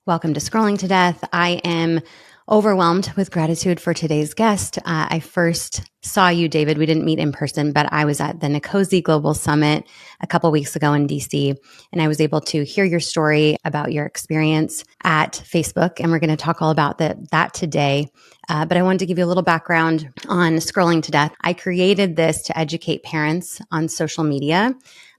Welcome to Scrolling to Death. I am overwhelmed with gratitude for today's guest. I first saw you, David. We didn't meet in person, but I was at the Nicosi Global Summit a couple weeks ago in DC, and I was able to hear your story about your experience at Facebook, and we're going to talk all about that today. But I wanted to give you a little background on Scrolling to Death. I created this to educate parents on social media.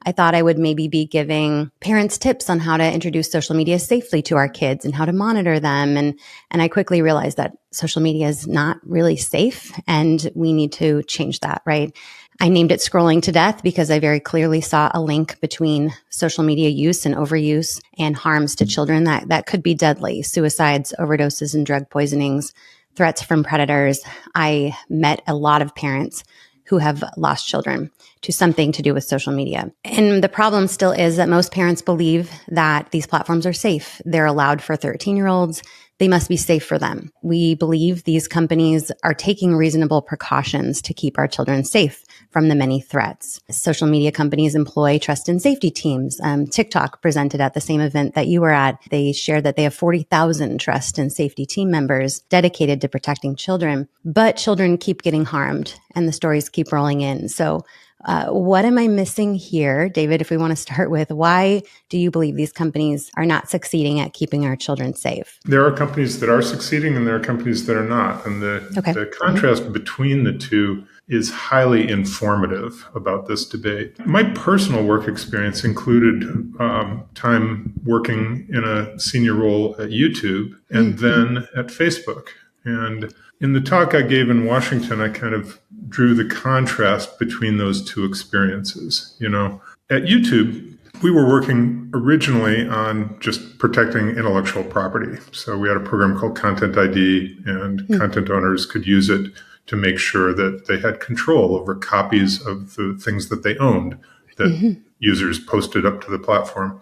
I thought I would maybe be giving parents tips on how to introduce social media safely to our kids and how to monitor them. And I quickly realized that social media is not really safe and we need to change that, right? I named it Scrolling to Death because I very clearly saw a link between social media use and overuse and harms to children that could be deadly: suicides, overdoses, and drug poisonings, threats from predators. I met a lot of parents who have lost children to something to do with social media. And the problem still is that most parents believe that these platforms are safe. They're allowed for 13-year-olds. They must be safe for them. We believe these companies are taking reasonable precautions to keep our children safe from the many threats. Social media companies employ trust and safety teams. TikTok presented at the same event that you were at. They shared that they have 40,000 trust and safety team members dedicated to protecting children, but children keep getting harmed and the stories keep rolling in. So what am I missing here, David, if we want to start with why do you believe these companies are not succeeding at keeping our children safe? There are companies that are succeeding and there are companies that are not. And the contrast between the two is highly informative about this debate. My personal work experience included time working in a senior role at YouTube and then at Facebook. And in the talk I gave in Washington, I kind of drew the contrast between those two experiences. You know, at YouTube, we were working originally on just protecting intellectual property. So we had a program called Content ID, and content owners could use it to make sure that they had control over copies of the things that they owned that users posted up to the platform.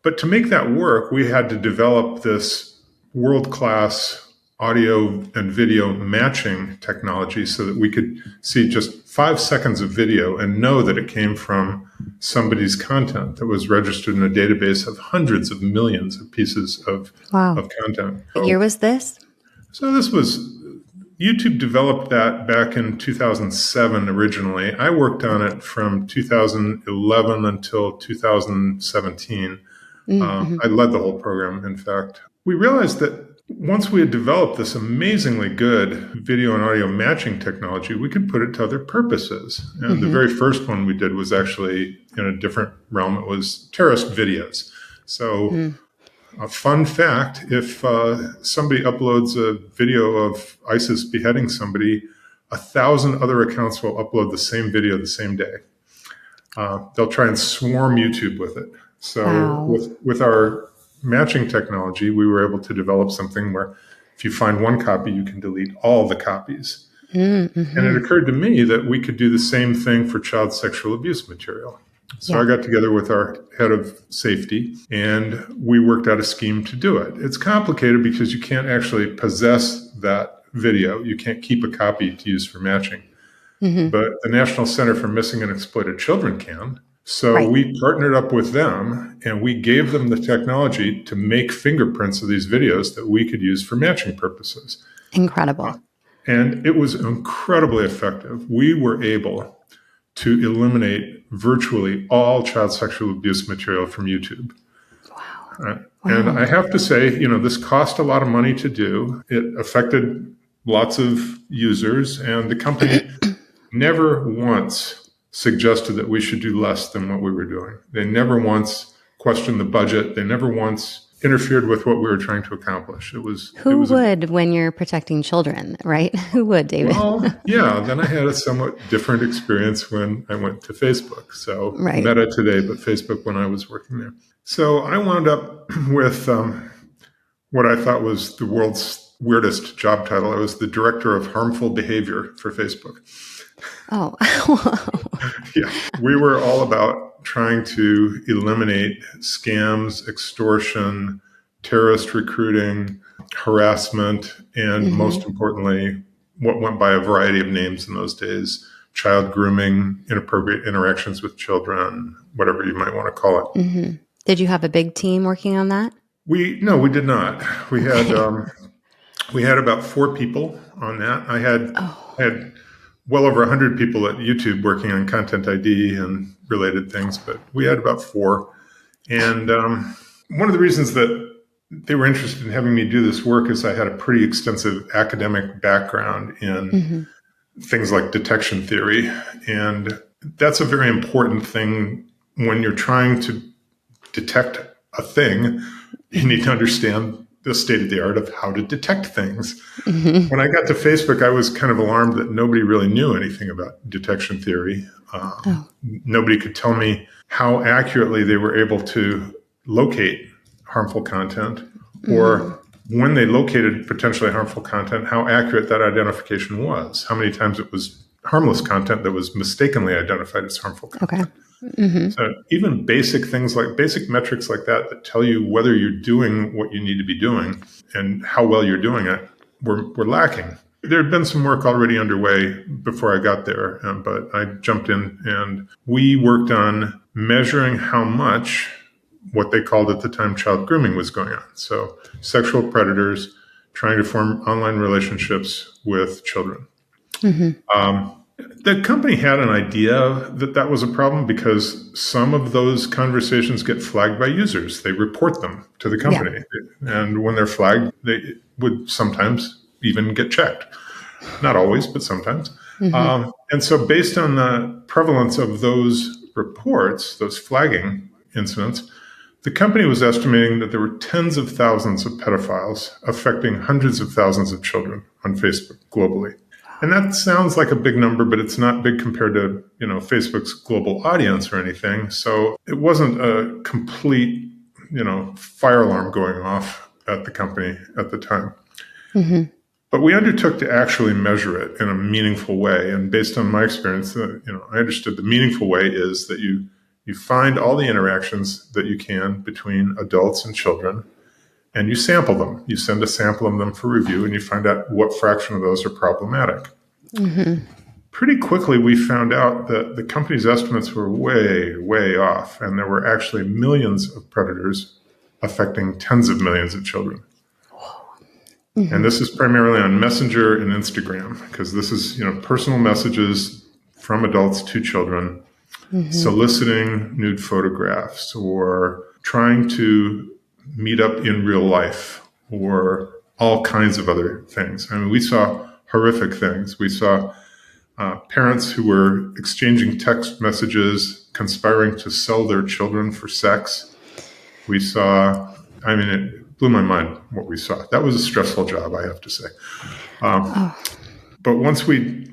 But to make that work, we had to develop this world-class audio and video matching technology so that we could see just 5 seconds of video and know that it came from somebody's content that was registered in a database of hundreds of millions of pieces of content. What year was this? So this was, YouTube developed that back in 2007 originally. I worked on it from 2011 until 2017. I led the whole program, in fact. We realized that once we had developed this amazingly good video and audio matching technology, we could put it to other purposes. And the very first one we did was actually in a different realm. It was terrorist videos. So a fun fact, if somebody uploads a video of ISIS beheading somebody, 1,000 other accounts will upload the same video the same day. They'll try and swarm YouTube with it. So with our matching technology, we were able to develop something where if you find one copy, you can delete all the copies. And it occurred to me that we could do the same thing for child sexual abuse material. So I got together with our head of safety and we worked out a scheme to do it. It's complicated because you can't actually possess that video. You can't keep a copy to use for matching. But the National Center for Missing and Exploited Children can. So we partnered up with them and we gave them the technology to make fingerprints of these videos that we could use for matching purposes. Incredible. And it was incredibly effective. We were able to eliminate virtually all child sexual abuse material from YouTube. And I have to say, you know, this cost a lot of money to do. It affected lots of users, and the company never once suggested that we should do less than what we were doing. They never once questioned the budget. They never once interfered with what we were trying to accomplish. Who would when you're protecting children, right? Who would, David? Well, yeah. Then I had a somewhat different experience when I went to Facebook. So Meta today, but Facebook when I was working there. So I wound up with what I thought was the world's weirdest job title. I was the director of harmful behavior for Facebook. Oh, yeah. We were all about trying to eliminate scams, extortion, terrorist recruiting, harassment, and most importantly, what went by a variety of names in those days: child grooming, inappropriate interactions with children, whatever you might want to call it. Did you have a big team working on that? No, we did not. We had Okay. we had about 4 people on that. I Oh, had well over 100 people at YouTube working on Content ID and related things, but we had about 4. And one of the reasons that they were interested in having me do this work is I had a pretty extensive academic background in hmm things like detection theory. And that's a very important thing when you're trying to detect a thing. You need to understand the state of the art of how to detect things. hmm When I got to Facebook, I was kind of alarmed that nobody really knew anything about detection theory. Oh, Nobody could tell me how accurately they were able to locate harmful content, hmm or when they located potentially harmful content, how accurate that identification was, how many times it was harmless content that was mistakenly identified as harmful okay. content. hmm So even basic things like basic metrics like that that tell you whether you're doing what you need to be doing and how well you're doing it were lacking. There had been some work already underway before I got there, but I jumped in and we worked on measuring how much what they called at the time child grooming was going on. So sexual predators trying to form online relationships with children. hmm Um, the company had an idea that that was a problem because some of those conversations get flagged by users. They report them to the Yeah. company. And when they're flagged, they would sometimes even get checked. Not always, but sometimes. hmm And so, based on the prevalence of those reports, those flagging incidents, the company was estimating that there were tens of thousands of pedophiles affecting hundreds of thousands of children on Facebook globally. And that sounds like a big number, but it's not big compared to, Facebook's global audience or anything. So it wasn't a complete, fire alarm going off at the company at the time. hmm But we undertook to actually measure it in a meaningful way. And based on my experience, I understood the meaningful way is that you find all the interactions that you can between adults and children, and you sample them. You send a sample of them for review, and you find out what fraction of those are problematic. hmm Pretty quickly, we found out that the company's estimates were way, way off, and there were actually millions of predators affecting tens of millions of children. And hmm this is primarily on Messenger and Instagram, because this is, personal messages from adults to children hmm soliciting nude photographs or trying to meet up in real life or all kinds of other things. I mean, we saw horrific things. We saw parents who were exchanging text messages, conspiring to sell their children for sex. We saw, it blew my mind what we saw. That was a stressful job, I have to say. Oh, But once we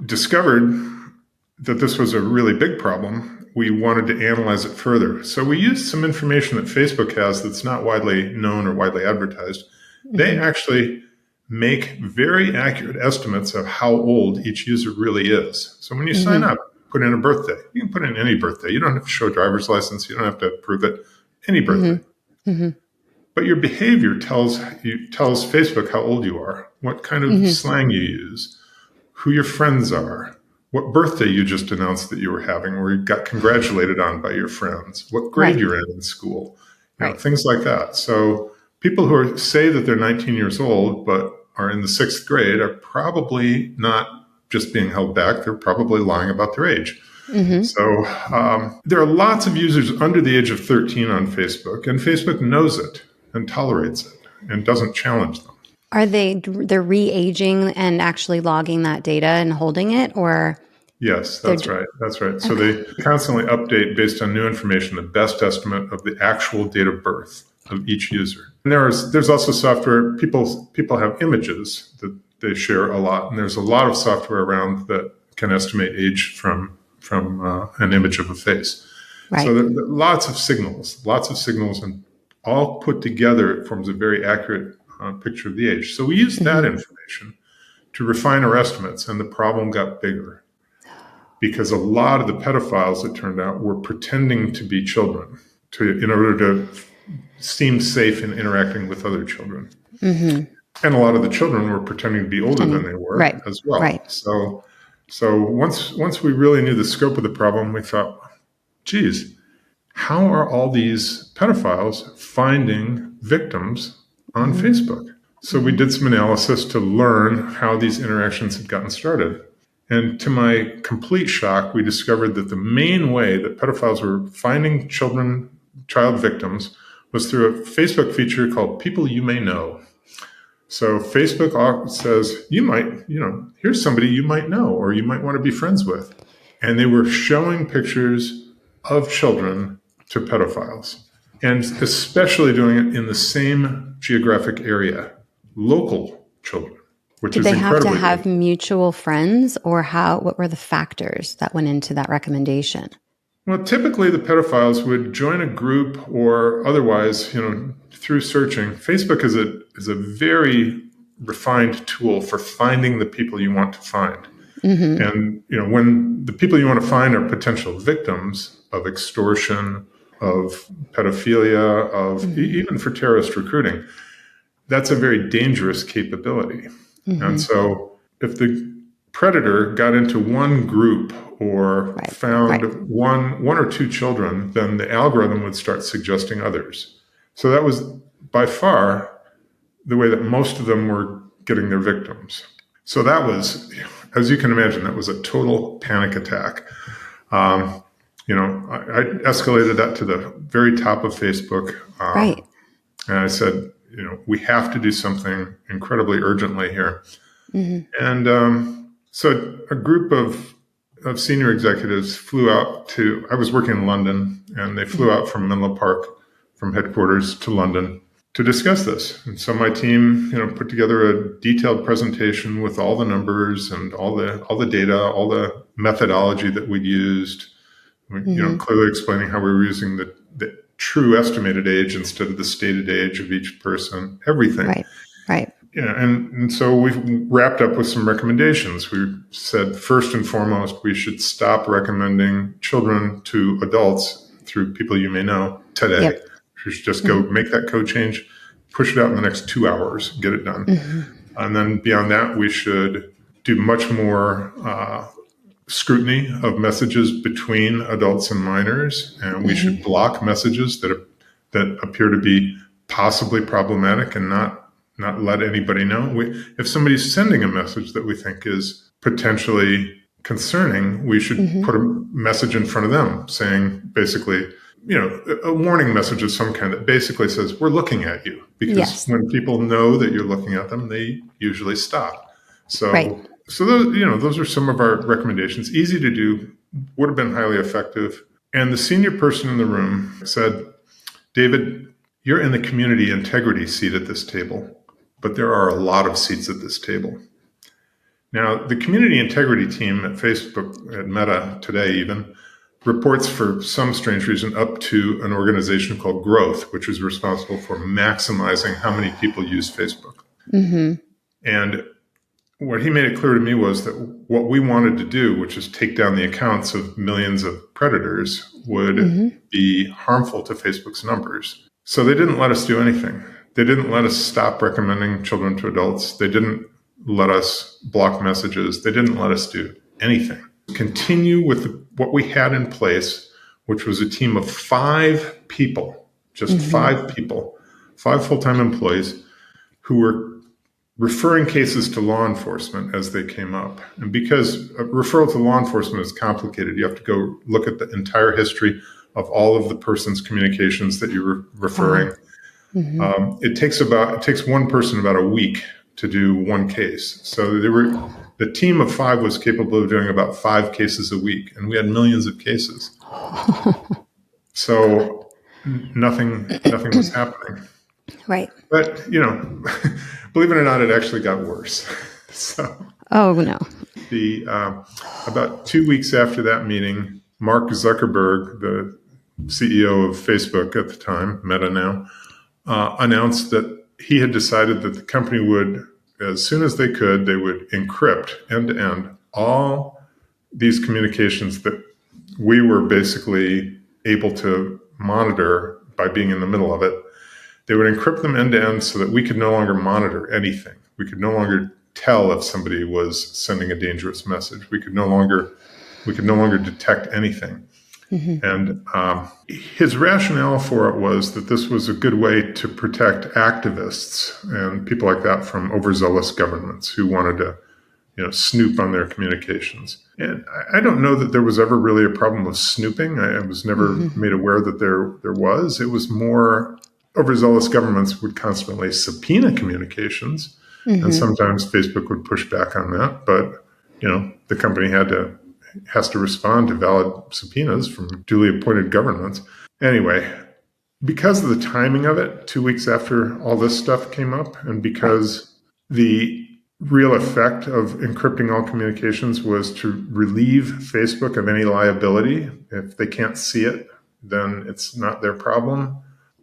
discovered that this was a really big problem, we wanted to analyze it further. So we used some information that Facebook has that's not widely known or widely advertised. They hmm actually make very accurate estimates of how old each user really is. So when you sign hmm up, put in a birthday. You can put in any birthday. You don't have to show a driver's license. You don't have to prove it. Any hmm birthday. hmm But your behavior tells Facebook how old you are, what kind of hmm slang you use, who your friends are, what birthday you just announced that you were having, or you got congratulated on by your friends, what grade Right. you're in school, Right. things like that. So people who say that they're 19 years old but are in the 6th grade are probably not just being held back. They're probably lying about their age. hmm So there are lots of users under the age of 13 on Facebook, and Facebook knows it and tolerates it and doesn't challenge them. Are they're re-aging and actually logging that data and holding it, or Yes, they're that's right. That's right. So okay. they constantly update based on new information, the best estimate of the actual date of birth of each user. And there's also software, people have images that they share a lot, and there's a lot of software around that can estimate age from an image of a face. Right. So there are lots of signals, and all put together, it forms a very accurate picture of the age. So we used that hmm information to refine our estimates, and the problem got bigger because a lot of the pedophiles, it turned out, were pretending to be children in order to seem safe in interacting with other children. hmm And a lot of the children were pretending to be older than And they were right. as well. Right. So once we really knew the scope of the problem, we thought, geez, how are all these pedophiles finding victims on Facebook. So we did some analysis to learn how these interactions had gotten started. And to my complete shock, we discovered that the main way that pedophiles were finding child victims was through a Facebook feature called People You May Know. So Facebook says, here's somebody you might know or you might want to be friends with. And they were showing pictures of children to pedophiles, and especially doing it in the same geographic area, local children, which is incredibly. Did they have to have mutual friends, or what were the factors that went into that recommendation? Well, typically the pedophiles would join a group or otherwise, through searching. Facebook is a very refined tool for finding the people you want to find. Mm-hmm. And, when the people you want to find are potential victims of extortion, of pedophilia, of even for terrorist recruiting, that's a very dangerous capability. Mm-hmm. And so if the predator got into one group or found one or two children, then the algorithm would start suggesting others. So that was by far the way that most of them were getting their victims. So that was, as you can imagine, that was a total panic attack. I escalated that to the very top of Facebook. And I said, we have to do something incredibly urgently here. Mm-hmm. And so a group of senior executives flew out I was working in London, and they flew out from Menlo Park, from headquarters to London to discuss this. And so my team, put together a detailed presentation with all the numbers and all the data, all the methodology that we'd used, clearly explaining how we were using the true estimated age instead of the stated age of each person, everything. Right. Yeah, and so we wrapped up with some recommendations. We said, first and foremost, we should stop recommending children to adults through People You May Know today. Yep. We should just go make that code change, push it out in the next 2 hours, get it done. Mm-hmm. And then beyond that, we should do much more scrutiny of messages between adults and minors, and we should block messages that appear to be possibly problematic and not let anybody know. If somebody's sending a message that we think is potentially concerning, we should put a message in front of them saying, basically, a warning message of some kind that basically says, we're looking at you. Because when people know that you're looking at them, they usually stop. So those are some of our recommendations. Easy to do, would have been highly effective. And the senior person in the room said, David, you're in the community integrity seat at this table, but there are a lot of seats at this table. Now, the community integrity team at Facebook, at Meta today even, reports for some strange reason up to an organization called Growth, which is responsible for maximizing how many people use Facebook. Mm-hmm. And what he made it clear to me was that what we wanted to do, which is take down the accounts of millions of predators, would be harmful to Facebook's numbers. So they didn't let us do anything. They didn't let us stop recommending children to adults. They didn't let us block messages. They didn't let us do anything. Continue with what we had in place, which was a team of 5 people, just 5 people, 5 full-time employees who were referring cases to law enforcement as they came up. And because a referral to law enforcement is complicated, you have to go look at the entire history of all of the person's communications that you're referring. It takes one person about a week to do one case. So the team of 5 was capable of doing about 5 cases a week, and we had millions of cases. So nothing was happening. Right. But, believe it or not, it actually got worse. So, oh, no. About 2 weeks after that meeting, Mark Zuckerberg, the CEO of Facebook at the time, Meta now, announced that he had decided that the company would, as soon as they would encrypt end-to-end all these communications that we were basically able to monitor by being in the middle of it. They would encrypt them end-to-end so that we could no longer monitor anything. We could no longer tell if somebody was sending a dangerous message. We could no longer detect anything. And his rationale for it was that this was a good way to protect activists and people like that from overzealous governments who wanted to, snoop on their communications. And I don't know that there was ever really a problem with snooping. I was never made aware that there was. It was more overzealous governments would constantly subpoena communications, and sometimes Facebook would push back on that. But, the company has to respond to valid subpoenas from duly appointed governments. Anyway, because of the timing of it, 2 weeks after all this stuff came up, and because the real effect of encrypting all communications was to relieve Facebook of any liability. If they can't see it, then it's not their problem.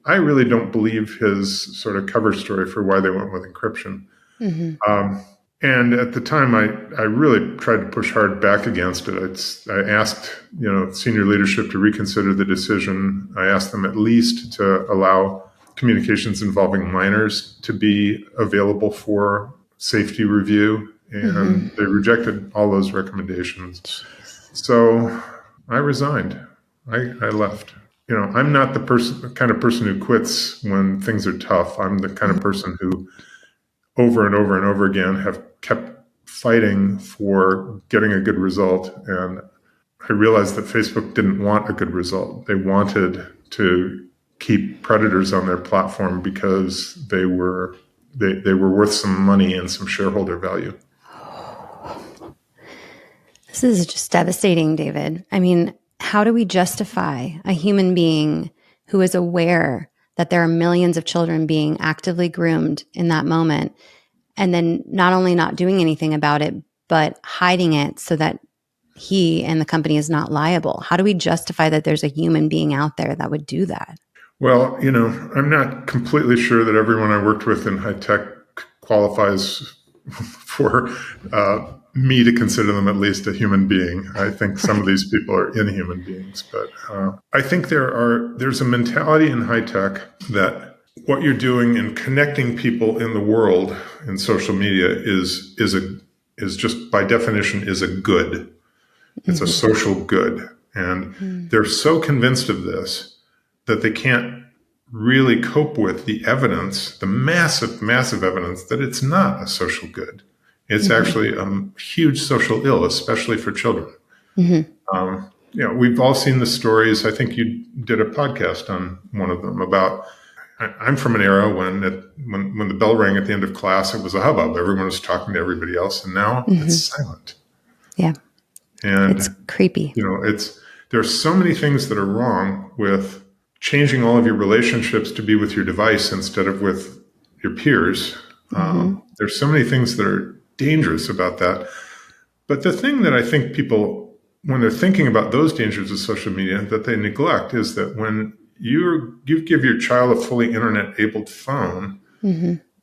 I really don't believe his sort of cover story for why they went with encryption. And at the time, I really tried to push hard back against it. I asked, senior leadership to reconsider the decision. I asked them at least to allow communications involving minors to be available for safety review, and they rejected all those recommendations. So I resigned. I left. I'm not the kind of person who quits when things are tough. I'm the kind of person who over and over and over again have kept fighting for getting a good result. And I realized that Facebook didn't want a good result. They wanted to keep predators on their platform because they were worth some money and some shareholder value. This is just devastating, David. I mean, how do we justify a human being who is aware that there are millions of children being actively groomed in that moment, and then not only not doing anything about it, but hiding it so that he and the company is not liable? How do we justify that there's a human being out there that would do that? Well, I'm not completely sure that everyone I worked with in high tech qualifies for me to consider them at least a human being. I think some of these people are inhuman beings, but I think there's a mentality in high tech that what you're doing in connecting people in the world in social media is just by definition is a good. It's a social good. And they're so convinced of this that they can't really cope with the evidence, the massive, massive evidence that it's not a social good. It's actually a huge social ill, especially for children. We've all seen the stories. I think you did a podcast on one of them about, I'm from an era when the bell rang at the end of class, it was a hubbub. Everyone was talking to everybody else, and now it's silent. Yeah. And it's creepy. There are so many things that are wrong with changing all of your relationships to be with your device instead of with your peers. There's so many things that are dangerous about that. But the thing that I think people, when they're thinking about those dangers of social media, that they neglect is that when you give your child a fully internet-enabled phone,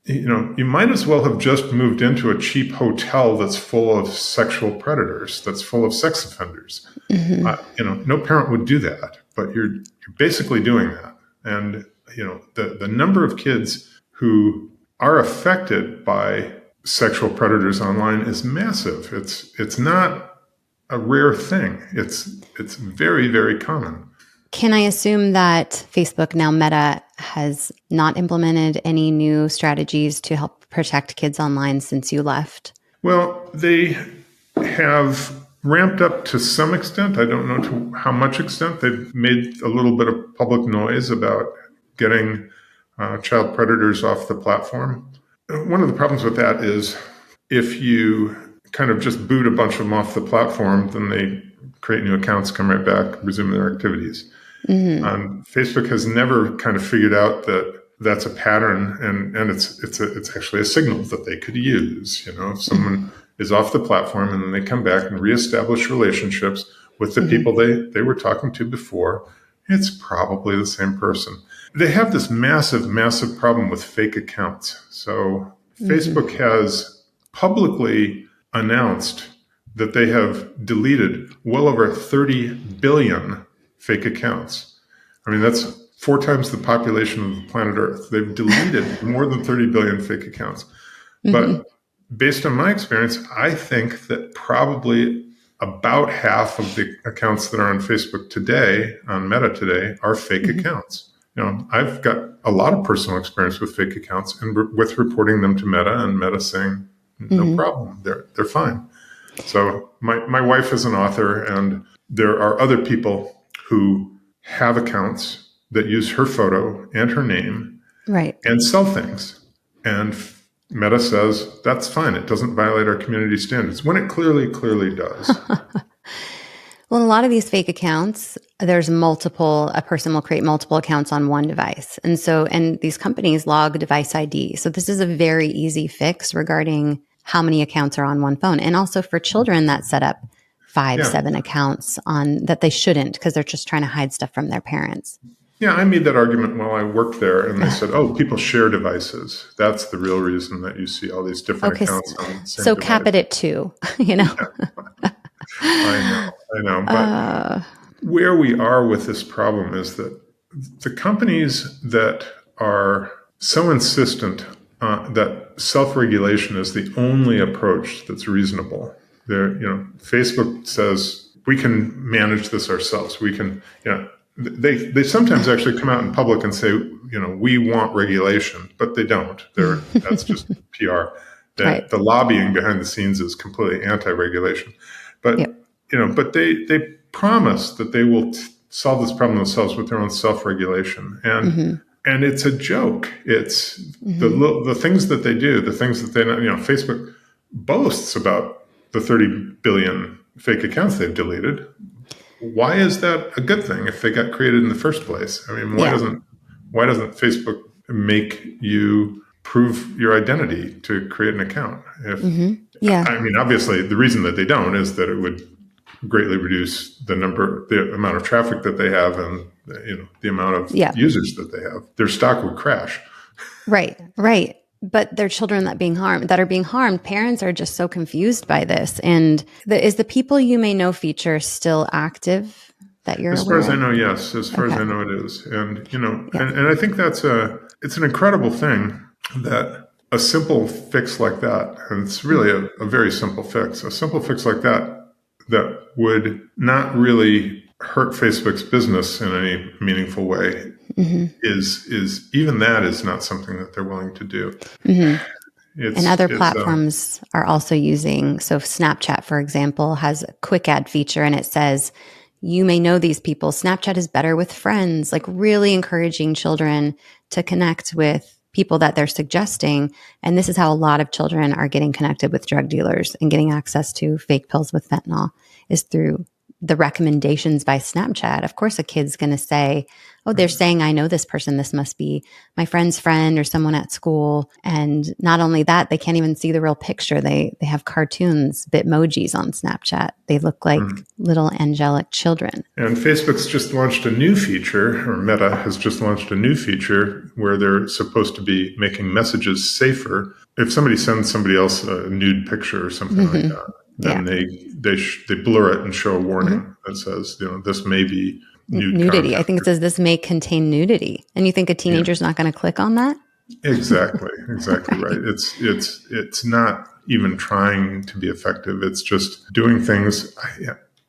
you might as well have just moved into a cheap hotel that's full of sexual predators, that's full of sex offenders. No parent would do that, but you're basically doing that. And the number of kids who are affected by sexual predators online is massive. It's not a rare thing. It's very, very common. Can I assume that Facebook, now Meta, has not implemented any new strategies to help protect kids online since you left? Well, they have ramped up to some extent. I don't know to how much extent. They've made a little bit of public noise about getting child predators off the platform. One of the problems with that is if you kind of just boot a bunch of them off the platform, then they create new accounts, come right back, resume their activities. Facebook has never kind of figured out that that's a pattern, and it's actually a signal that they could use. If someone is off the platform and then they come back and reestablish relationships with the people they were talking to before, it's probably the same person. They have this massive, massive problem with fake accounts. So Facebook has publicly announced that they have deleted well over 30 billion fake accounts. I mean, that's 4 times the population of the planet Earth. They've deleted more than 30 billion fake accounts. But based on my experience, I think that probably about half of the accounts that are on Facebook today, on Meta today, are fake accounts. I've got a lot of personal experience with fake accounts and with reporting them to Meta, and Meta saying, no problem, they're fine. So my wife is an author, and there are other people who have accounts that use her photo and her name and sell things. And Meta says, that's fine. It doesn't violate our community standards, when it clearly does. Well, a lot of these fake accounts, a person will create multiple accounts on one device. And these companies log device ID. So this is a very easy fix regarding how many accounts are on one phone. And also for children that set up 7 accounts on that they shouldn't, because they're just trying to hide stuff from their parents. Yeah, I made that argument while I worked there, and they said, people share devices. That's the real reason that you see all these different accounts on the same device. Cap it at 2, Yeah. I know. But where we are with this problem is that the companies that are so insistent that self-regulation is the only approach that's reasonable. Facebook says we can manage this ourselves. We can, they sometimes actually come out in public and say, we want regulation, but they don't. That's just PR. The lobbying behind the scenes is completely anti-regulation. But but they promise that they will solve this problem themselves with their own self-regulation, and it's a joke. It's the things that they do, the things that they Facebook boasts about the 30 billion fake accounts they've deleted. Why is that a good thing if they got created in the first place? I mean, why doesn't Facebook make you prove your identity to create an account? I mean, obviously, the reason that they don't is that it would greatly reduce the amount of traffic that they have, and the amount of users that they have. Their stock would crash. Right. But they're children that are being harmed. Parents are just so confused by this. And is the people you may know feature still active that you're aware of? As far as I know, yes. As far as I know, it is. And and I think it's an incredible thing that a simple fix like that, and it's really a very simple fix, a simple fix like that would not really hurt Facebook's business in any meaningful way, is even that is not something that they're willing to do. And other platforms are also using, so Snapchat, for example, has a quick add feature, and it says, you may know these people. Snapchat is better with friends, like really encouraging children to connect with people that they're suggesting. And this is how a lot of children are getting connected with drug dealers and getting access to fake pills with fentanyl, is through the recommendations by Snapchat. Of course, a kid's going to say, oh, they're saying I know this person. This must be my friend's friend or someone at school. And not only that, they can't even see the real picture. They have cartoons, Bitmojis on Snapchat. They look like little angelic children. And Facebook's just launched a new feature, or Meta has just launched a new feature where they're supposed to be making messages safer. If somebody sends somebody else a nude picture or something like that, then they blur it and show a warning that says, this may be nudity. I think it says this may contain nudity. And you think a teenager's not going to click on that? Exactly right. It's not even trying to be effective. It's just doing things.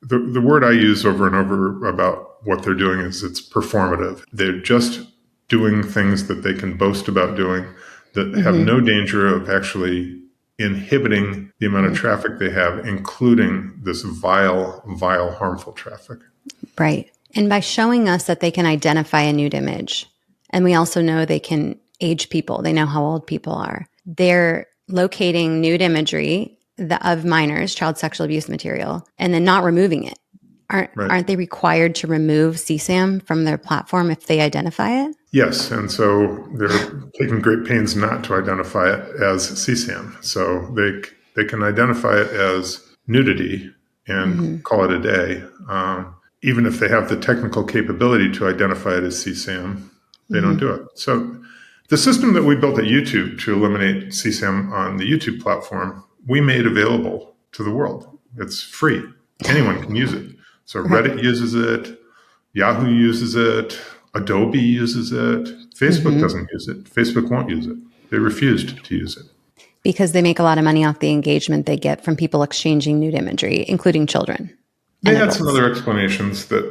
The word I use over and over about what they're doing is it's performative. They're just doing things that they can boast about doing that have no danger of actually inhibiting the amount of traffic they have, including this vile, harmful traffic. Right. And by showing us that they can identify a nude image, and we also know they can age people, they know how old people are, they're locating nude imagery of minors, child sexual abuse material, and then not removing it. Aren't they required to remove CSAM from their platform if they identify it? Yes, and so they're taking great pains not to identify it as CSAM. So they can identify it as nudity and call it a day. Even if they have the technical capability to identify it as CSAM, they don't do it. So the system that we built at YouTube to eliminate CSAM on the YouTube platform, we made available to the world. It's free. Anyone can use it. So Reddit uses it, Yahoo uses it, Adobe uses it. Facebook doesn't use it. Facebook won't use it. They refused to use it. Because they make a lot of money off the engagement they get from people exchanging nude imagery, including children. They had some other explanations that,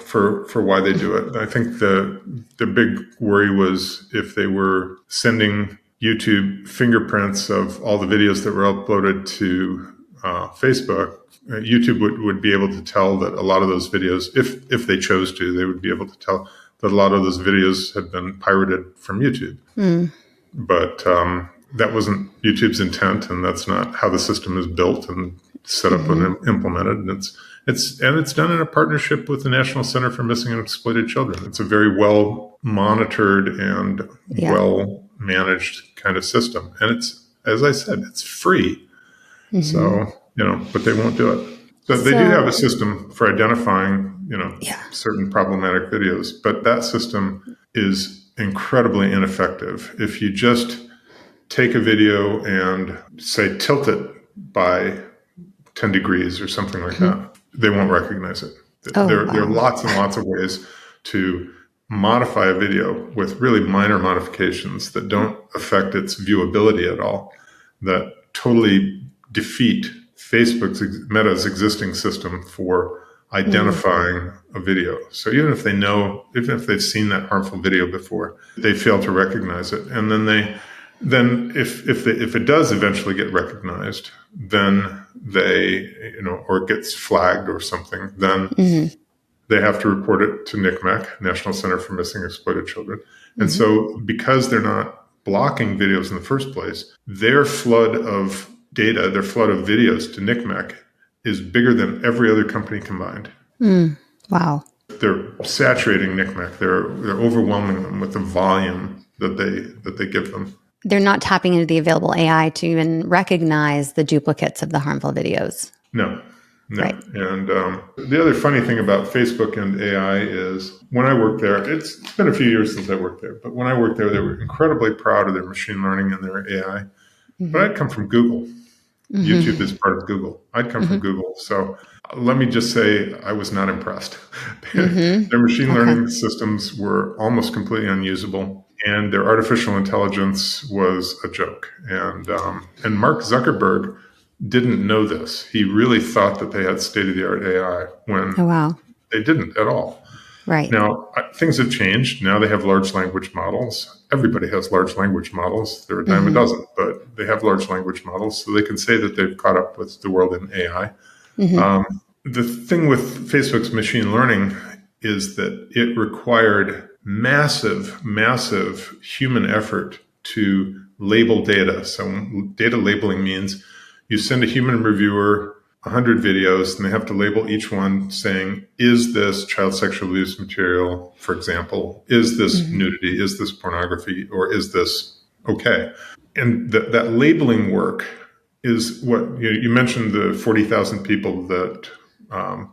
for why they do it. I think the big worry was if they were sending YouTube fingerprints of all the videos that were uploaded to Facebook, YouTube would be able to tell that a lot of those videos, if they chose to, they would be able to tell that a lot of those videos had been pirated from YouTube. But that wasn't YouTube's intent, and that's not how the system is built and set up and implemented. And it's done in a partnership with the National Center for Missing and Exploited Children. It's a very well monitored and well managed kind of system. And it's, as I said, it's free. So, but they won't do it. So they do have a system for identifying, certain problematic videos, but that system is incredibly ineffective. If you just take a video and say tilt it by 10 degrees or something like that, they won't recognize it. There are lots and lots of ways to modify a video with really minor modifications that don't affect its viewability at all, that totally defeat Meta's existing system for identifying a video. So even if they've seen that harmful video before, they fail to recognize it. And then if it does eventually get recognized, then they, or it gets flagged or something, then they have to report it to NCMEC, National Center for Missing and Exploited Children. And so because they're not blocking videos in the first place, their flood of data, their flood of videos to NCMEC is bigger than every other company combined. Wow. They're saturating NCMEC. They're overwhelming them with the volume that they give them. They're not tapping into the available AI to even recognize the duplicates of the harmful videos. No. Right. And the other funny thing about Facebook and AI is when I worked there, it's been a few years since I worked there, but when I worked there, they were incredibly proud of their machine learning and their AI. But I'd come from Google. YouTube is part of Google. I'd come from Google. So let me just say I was not impressed. Their machine learning systems were almost completely unusable, and their artificial intelligence was a joke. And Mark Zuckerberg didn't know this. He really thought that they had state-of-the-art AI when they didn't at all. Right. Now, things have changed. Now they have large language models. Everybody has large language models. They're a dime a dozen, but they have large language models, so they can say that they've caught up with the world in AI. The thing with Facebook's machine learning is that it required massive human effort to label data. So data labeling means you send a human reviewer 100 videos, and they have to label each one saying, is this child sexual abuse material, for example? Is this nudity? Is this pornography? Or is this okay? And that labeling work is what you mentioned, the 40,000 people that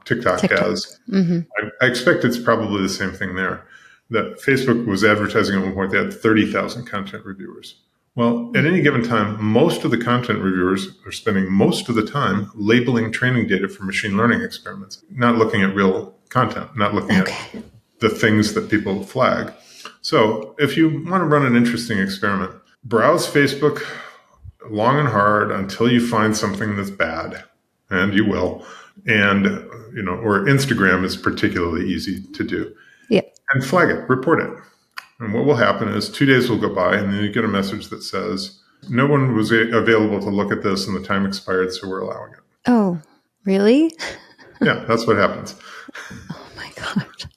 TikTok has. I expect it's probably the same thing there. That Facebook was advertising at one point, they had 30,000 content reviewers. Well, at any given time, most of the content reviewers are spending most of the time labeling training data for machine learning experiments, not looking at real content, not looking at the things that people flag. So if you want to run an interesting experiment, browse Facebook long and hard until you find something that's bad, and you will. And, or Instagram is particularly easy to do. Yeah. And flag it, report it. And what will happen is 2 days will go by, and then you get a message that says, no one was available to look at this and the time expired, so we're allowing it. Oh, really? Yeah, that's what happens. Oh my gosh.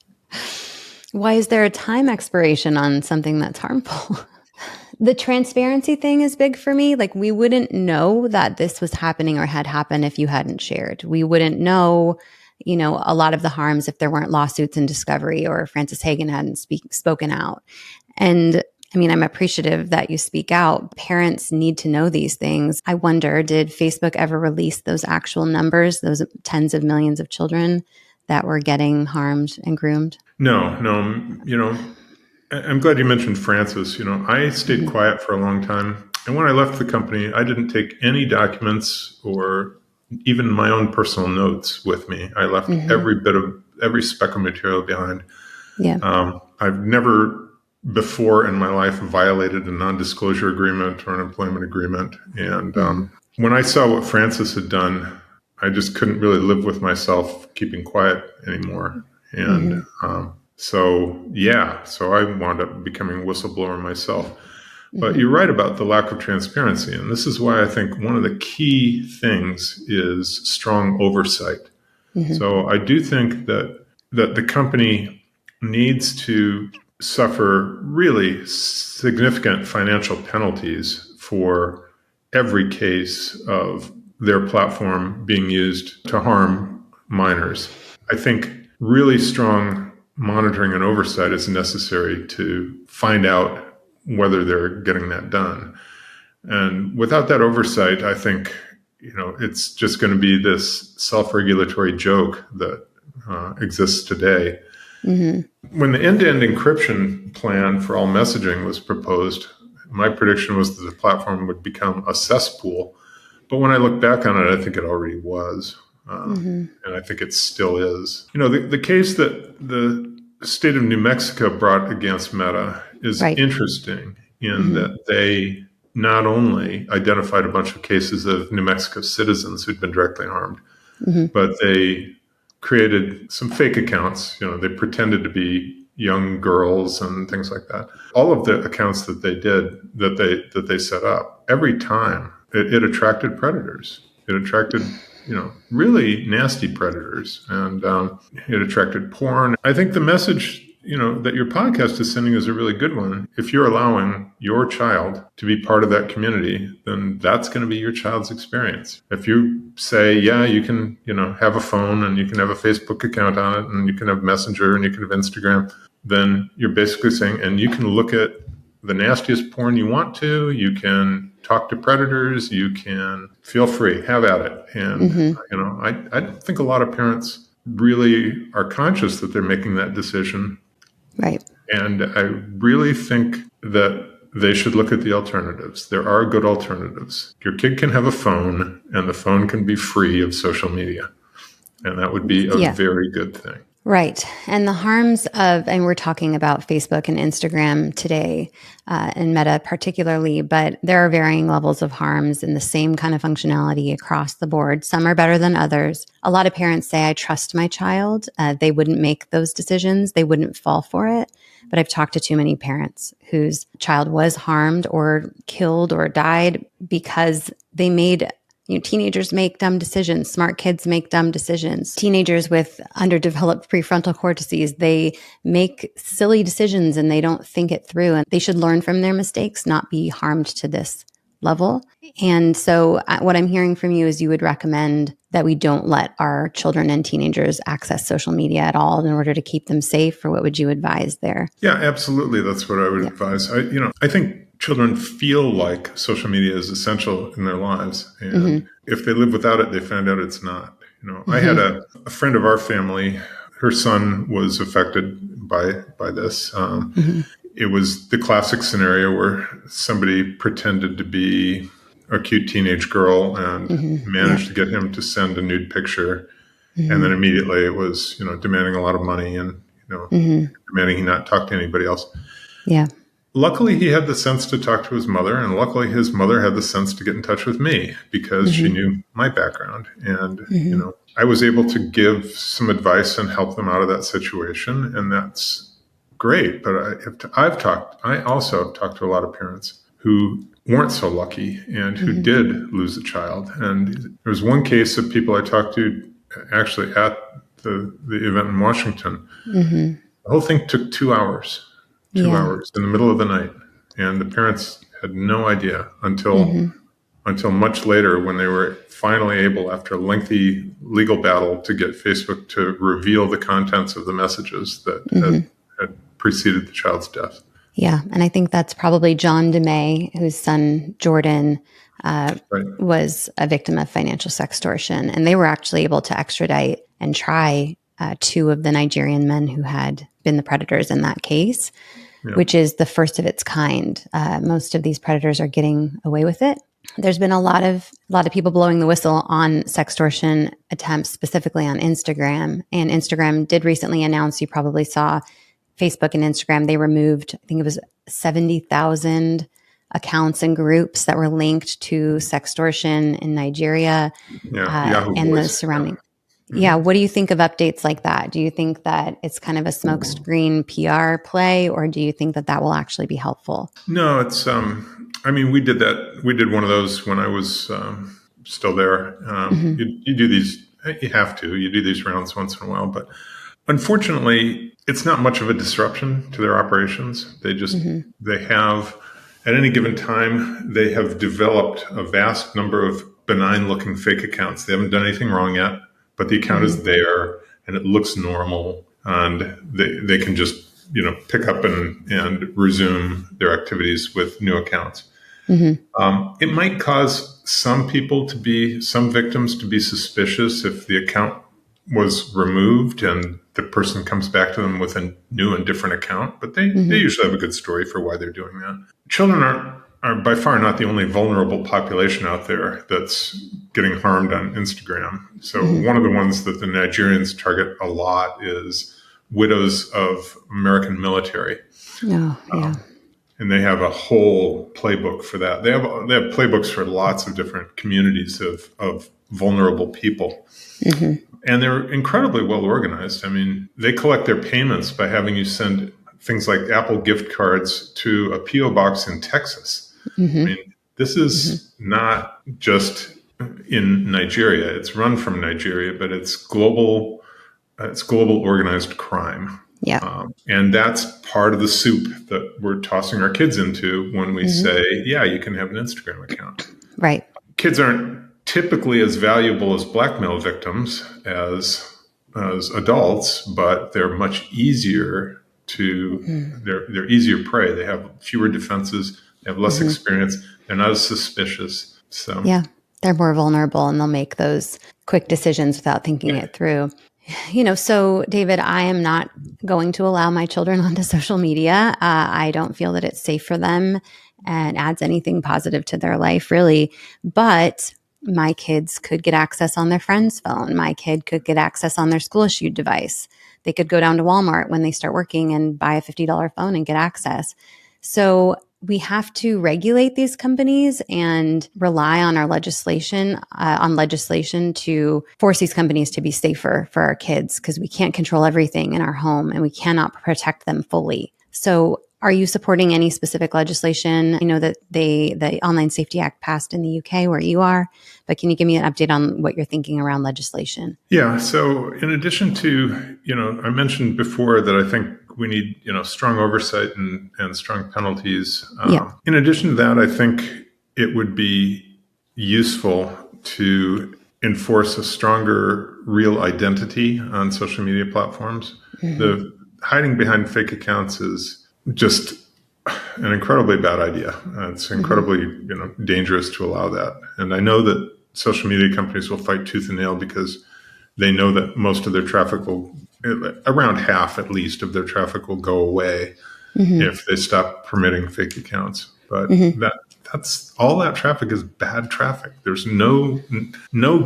Why is there a time expiration on something that's harmful? The transparency thing is big for me. Like, we wouldn't know that this was happening or had happened if you hadn't shared. We wouldn't know, a lot of the harms if there weren't lawsuits in discovery or Frances Hagen hadn't spoken out. And I mean, I'm appreciative that you speak out. Parents need to know these things. I wonder, did Facebook ever release those actual numbers, those tens of millions of children that were getting harmed and groomed? No. I'm glad you mentioned Frances. I stayed quiet for a long time. And when I left the company, I didn't take any documents or even my own personal notes with me. I left every speck of material behind. Yeah. I've never before in my life violated a non-disclosure agreement or an employment agreement. And when I saw what Francis had done, I just couldn't really live with myself keeping quiet anymore. And so I wound up becoming a whistleblower myself. But you're right about the lack of transparency. And this is why I think one of the key things is strong oversight. So I do think that the company needs to suffer really significant financial penalties for every case of their platform being used to harm minors. I think really strong monitoring and oversight is necessary to find out whether they're getting that done. And without that oversight, I think, it's just going to be this self-regulatory joke that exists today. When the end-to-end encryption plan for all messaging was proposed, my prediction was that the platform would become a cesspool. But when I look back on it, I think it already was. And I think it still is. The case that the state of New Mexico brought against Meta is interesting in that they not only identified a bunch of cases of New Mexico citizens who'd been directly harmed, but they created some fake accounts. They pretended to be young girls and things like that. All of the accounts that they did, that they set up, every time it attracted predators. It attracted, really nasty predators, and it attracted porn. I think the message, that your podcast is sending is a really good one. If you're allowing your child to be part of that community, then that's going to be your child's experience. If you say, yeah, you can, have a phone and you can have a Facebook account on it and you can have Messenger and you can have Instagram, then you're basically saying, and you can look at the nastiest porn you want to, you can talk to predators, you can feel free, have at it. And, I think a lot of parents really are conscious that they're making that decision. Right. And I really think that they should look at the alternatives. There are good alternatives. Your kid can have a phone, and the phone can be free of social media. And that would be a very good thing. Right. And the harms and we're talking about Facebook and Instagram today, and Meta particularly, but there are varying levels of harms in the same kind of functionality across the board. Some are better than others. A lot of parents say, I trust my child. They wouldn't make those decisions. They wouldn't fall for it. But I've talked to too many parents whose child was harmed or killed or died because they made teenagers make dumb decisions. Smart kids make dumb decisions. Teenagers with underdeveloped prefrontal cortices, they make silly decisions and they don't think it through. And they should learn from their mistakes, not be harmed to this level. And so what I'm hearing from you is you would recommend that we don't let our children and teenagers access social media at all in order to keep them safe, or what would you advise there? Yeah, absolutely. That's what I would advise. I think children feel like social media is essential in their lives. And if they live without it, they find out it's not. I had a friend of our family, her son was affected by this. It was the classic scenario where somebody pretended to be a cute teenage girl and managed to get him to send a nude picture. And then immediately it was, demanding a lot of money and, demanding he not talk to anybody else. Yeah. Luckily, he had the sense to talk to his mother, and luckily his mother had the sense to get in touch with me because she knew my background. And, I was able to give some advice and help them out of that situation, and that's great. But I also have talked to a lot of parents who weren't so lucky and who did lose a child. And there was one case of people I talked to actually at the event in Washington. The whole thing took 2 hours. 2 hours in the middle of the night. And the parents had no idea until much later, when they were finally able, after a lengthy legal battle, to get Facebook to reveal the contents of the messages that had preceded the child's death. Yeah. And I think that's probably John DeMay, whose son Jordan was a victim of financial sextortion. And they were actually able to extradite and try 2 of the Nigerian men who had been the predators in that case, which is the first of its kind. Most of these predators are getting away with it. There's been a lot of people blowing the whistle on sextortion attempts, specifically on Instagram. And Instagram did recently announce, you probably saw, Facebook and Instagram, they removed, I think it was 70,000 accounts and groups that were linked to sextortion in Nigeria Yahoo and the Boys. surrounding. Yeah. What do you think of updates like that? Do you think that it's kind of a smokescreen PR play, or do you think that that will actually be helpful? No, it's, I mean, we did that. We did one of those when I was still there. You do these, you have to, you do these rounds once in a while, but unfortunately, it's not much of a disruption to their operations. They just, they have, at any given time, they have developed a vast number of benign looking fake accounts. They haven't done anything wrong yet, but the account is there and it looks normal, and they can just, pick up and resume their activities with new accounts. It might cause some victims to be suspicious if the account was removed and the person comes back to them with a new and different account, but they usually have a good story for why they're doing that. Children are by far not the only vulnerable population out there that's getting harmed on Instagram. So one of the ones that the Nigerians target a lot is widows of American military. And they have a whole playbook for that. They have playbooks for lots of different communities of vulnerable people. And they're incredibly well organized. I mean, they collect their payments by having you send things like Apple gift cards to a P.O. box in Texas. I mean, this is not just in Nigeria. It's run from Nigeria, but it's global organized crime. And that's part of the soup that we're tossing our kids into when we say, yeah, you can have an Instagram account. Right. Kids aren't typically as valuable as blackmail victims as adults, but they're much easier they're easier prey. They have fewer defenses. They have less experience. They're not as suspicious. So yeah, they're more vulnerable, and they'll make those quick decisions without thinking it through. So David, I am not going to allow my children onto social media. I don't feel that it's safe for them and adds anything positive to their life, really. But my kids could get access on their friend's phone. My kid could get access on their school-issued device. They could go down to Walmart when they start working and buy a $50 phone and get access. So we have to regulate these companies and rely on our legislation, to force these companies to be safer for our kids, because we can't control everything in our home and we cannot protect them fully. So are you supporting any specific legislation? I know that the Online Safety Act passed in the UK where you are, but can you give me an update on what you're thinking around legislation? Yeah. So in addition to, I mentioned before that I think we need, strong oversight and strong penalties. In addition to that, I think it would be useful to enforce a stronger real identity on social media platforms. The hiding behind fake accounts is just an incredibly bad idea. It's incredibly, dangerous to allow that. And I know that social media companies will fight tooth and nail because they know that most of their traffic around half at least of their traffic will go away if they stop permitting fake accounts. But that's all that traffic is bad traffic. There's no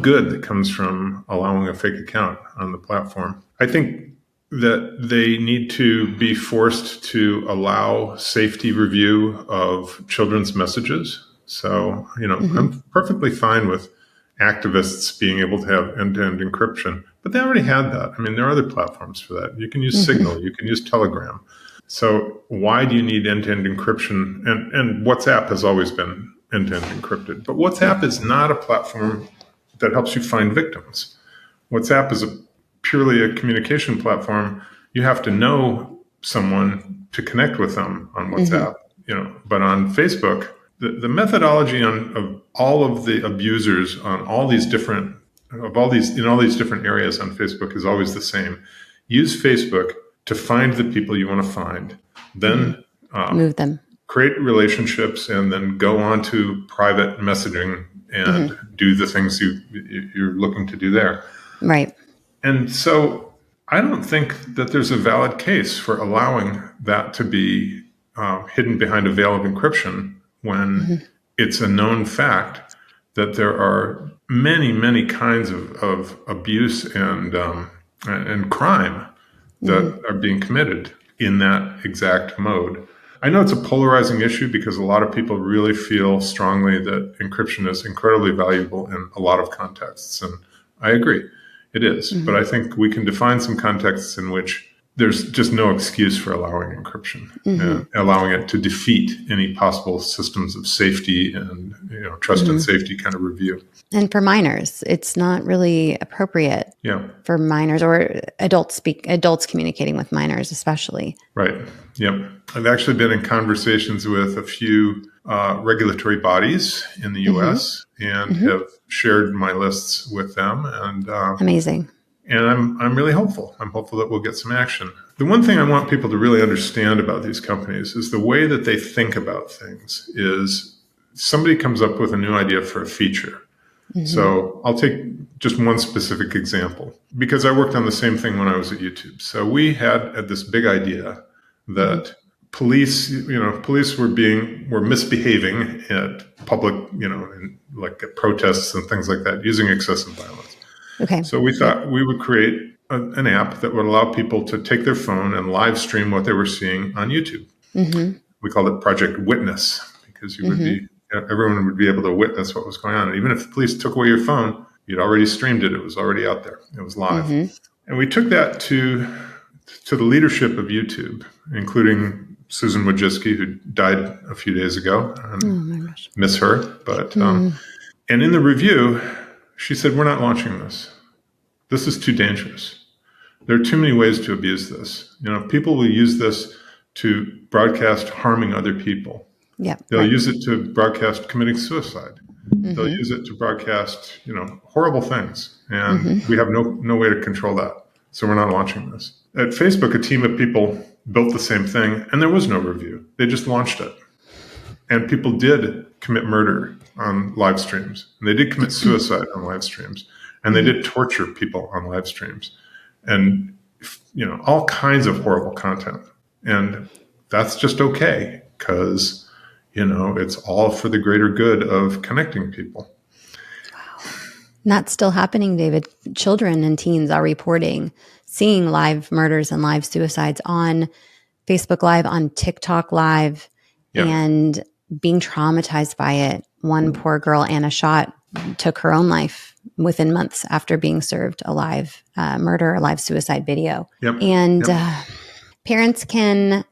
good that comes from allowing a fake account on the platform. I think that they need to be forced to allow safety review of children's messages. So, I'm perfectly fine with activists being able to have end-to-end encryption, but they already had that. I mean, there are other platforms for that. You can use Signal, you can use Telegram. So why do you need end-to-end encryption? And WhatsApp has always been end-to-end encrypted, but WhatsApp is not a platform that helps you find victims. WhatsApp is purely a communication platform. You have to know someone to connect with them on WhatsApp, but on Facebook, the methodology of all of the abusers on all these different areas on Facebook is always the same. Use Facebook to find the people you want to find, then move them, create relationships, and then go on to private messaging and do the things you're looking to do there. Right. And so I don't think that there's a valid case for allowing that to be hidden behind a veil of encryption when it's a known fact that there are many, many kinds of abuse and crime that are being committed in that exact mode. I know it's a polarizing issue because a lot of people really feel strongly that encryption is incredibly valuable in a lot of contexts. And I agree, it is. But I think we can define some contexts in which there's just no excuse for allowing encryption, allowing it to defeat any possible systems of safety and trust and safety kind of review. And for minors, it's not really appropriate for minors or adults communicating with minors, especially. Right. Yep. I've actually been in conversations with a few regulatory bodies in the U.S. and have shared my lists with them. And amazing. And I'm really hopeful. I'm hopeful that we'll get some action. The one thing I want people to really understand about these companies is the way that they think about things is somebody comes up with a new idea for a feature. So I'll take just one specific example because I worked on the same thing when I was at YouTube. So we had this big idea that police were misbehaving at public, like at protests and things like that, using excessive violence. Okay. So we thought we would create an app that would allow people to take their phone and live stream what they were seeing on YouTube. We called it Project Witness because everyone would be able to witness what was going on. And even if the police took away your phone, you'd already streamed it. It was already out there. It was live. And we took that to the leadership of YouTube, including Susan Wojcicki, who died a few days ago. Miss her. But and in the review, she said, "We're not launching this. This is too dangerous. There are too many ways to abuse this. People will use this to broadcast harming other people. They'll use it to broadcast committing suicide. They'll use it to broadcast, horrible things. And we have no way to control that. So we're not launching this." At Facebook, a team of people built the same thing, and there was no review. They just launched it. And people did commit murder on live streams. And they did commit suicide on live streams. And they did torture people on live streams. And, all kinds of horrible content. And that's just okay because, it's all for the greater good of connecting people. Wow. And that's still happening, David. Children and teens are reporting seeing live murders and live suicides on Facebook Live, on TikTok Live, and being traumatized by it. One poor girl, Anna Schott, took her own life within months after being served a live murder, a live suicide video. And parents can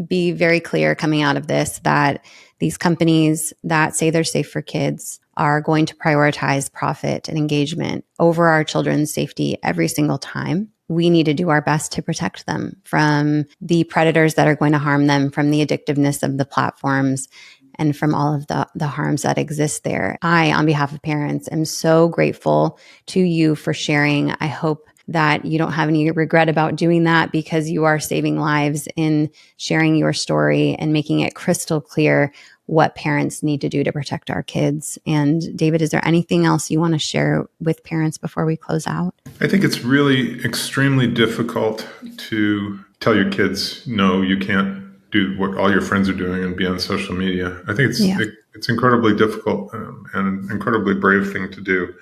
be very clear coming out of this that these companies that say they're safe for kids are going to prioritize profit and engagement over our children's safety every single time. We need to do our best to protect them from the predators that are going to harm them, from the addictiveness of the platforms, and from all of the harms that exist there. I, on behalf of parents, am so grateful to you for sharing. I hope that you don't have any regret about doing that because you are saving lives in sharing your story and making it crystal clear what parents need to do to protect our kids. And David, is there anything else you want to share with parents before we close out? I think it's really extremely difficult to tell your kids, no, you can't do what all your friends are doing and be on social media. I think it's incredibly difficult and an incredibly brave thing to do.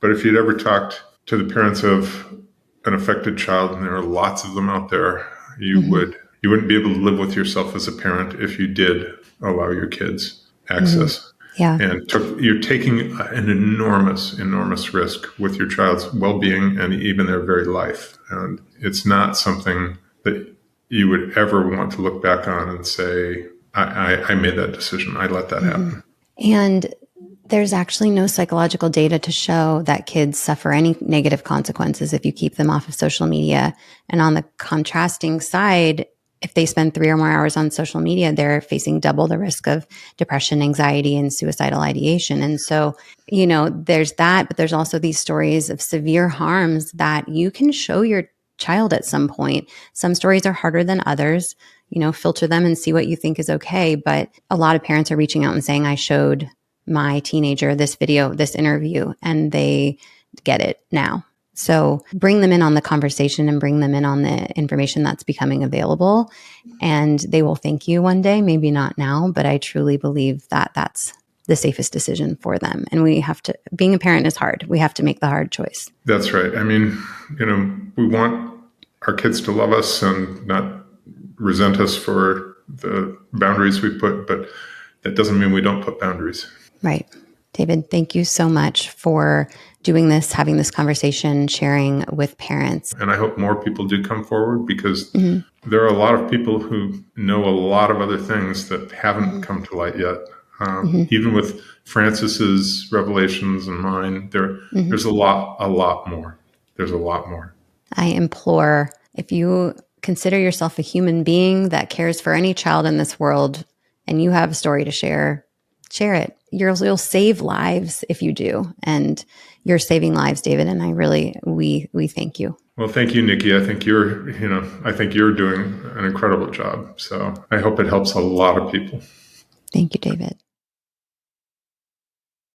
But if you'd ever talked to the parents of an affected child, and there are lots of them out there, you wouldn't be able to live with yourself as a parent if you did allow your kids access. And you're taking an enormous risk with your child's well-being and even their very life. And it's not something that you would ever want to look back on and say, I made that decision. I let that happen. And there's actually no psychological data to show that kids suffer any negative consequences if you keep them off of social media. And on the contrasting side, if they spend 3 or more hours on social media, they're facing double the risk of depression, anxiety, and suicidal ideation. And so, there's that, but there's also these stories of severe harms that you can show your child at some point. Some stories are harder than others. Filter them and see what you think is okay. But a lot of parents are reaching out and saying, I showed my teenager this video, this interview, and they get it now. So bring them in on the conversation and bring them in on the information that's becoming available. And they will thank you one day, maybe not now, but I truly believe that that's the safest decision for them. And we have to, being a parent is hard. We have to make the hard choice. That's right. I mean, we want our kids to love us and not resent us for the boundaries we put, but that doesn't mean we don't put boundaries. Right. David, thank you so much for doing this, having this conversation, sharing with parents. And I hope more people do come forward, because there are a lot of people who know a lot of other things that haven't come to light yet. Even with Francis's revelations and mine, there's a lot more. There's a lot more. I implore, if you consider yourself a human being that cares for any child in this world and you have a story to share it. You'll save lives if you do. And you're saving lives, David. And we thank you. Well, thank you, Nikki. I think you're doing an incredible job. So I hope it helps a lot of people. Thank you, David.